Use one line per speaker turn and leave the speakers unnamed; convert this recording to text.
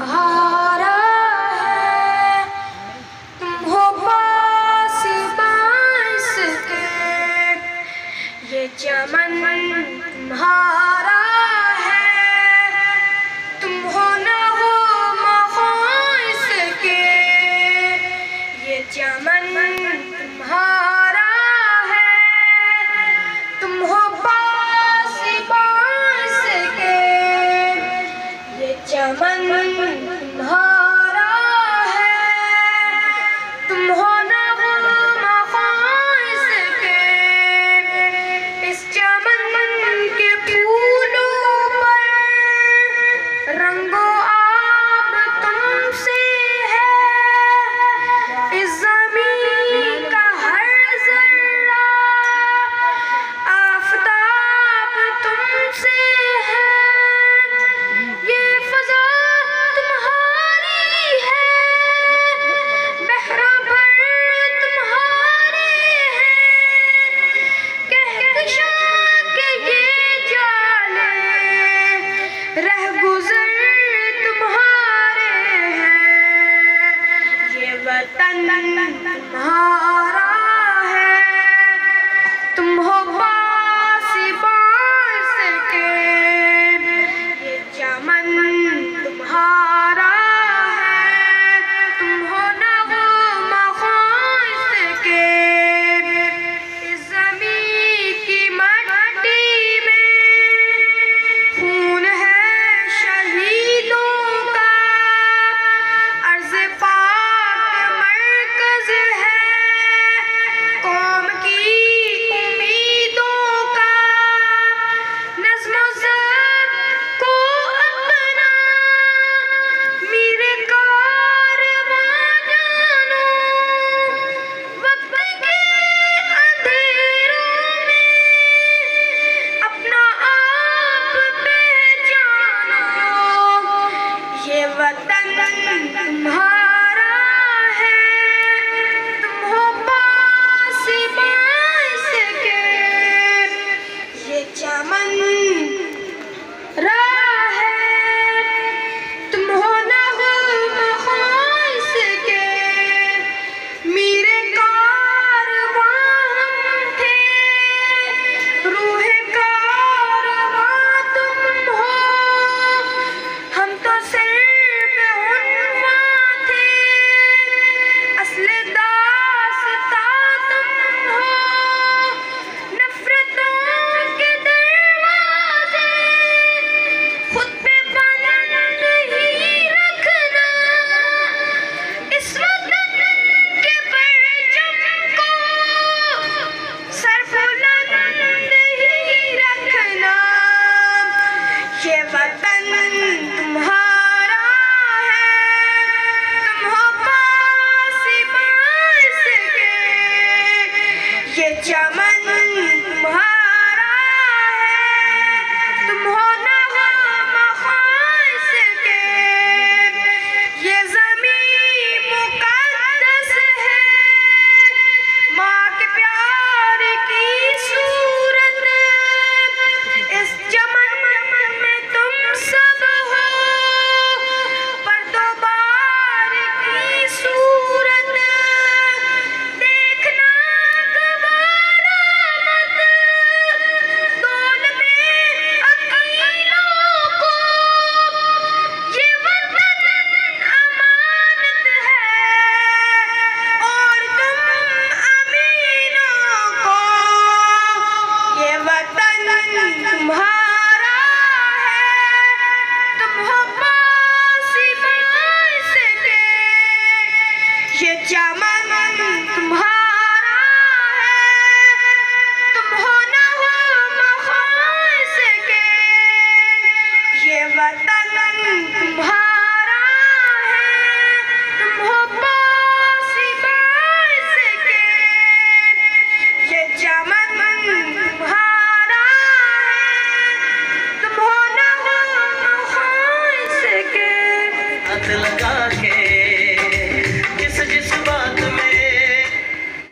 तुम्हारा है, तुम हो बांस के, ये चमन तुम्हारा है, तुम हो नगों के, ये चमन तुम्हारा है, तुम हो बांस के, ये चमन तुम्हारा है, तुम हो नगों के, इस चमन के फूलों पर रंगो आब तुमसे है, इस ज़मीन का हर ज़र्रा आफ़ताब तुमसे है, ये फ़ज़ा तुम्हारी है, बहरा भर तुम्हारे हैं, कहकशां के ये जाले रहगुज़र तुम्हारे हैं, ये वतन तुम्हारा है, तुम हो बांस के, ये चमन तुम्हारा है, तुम हो नगों के, इस ज़मीन की मट्टी में खून है शहीदों का, अर्ज़ पाक मरकज़ है कौम की उम्मीदों का, नज़्म ज़ब्त को अपना मीरे कारवां जानो, वक्त के अंधेरों में अपना आप पहचानो, ये वतन तुम्हारा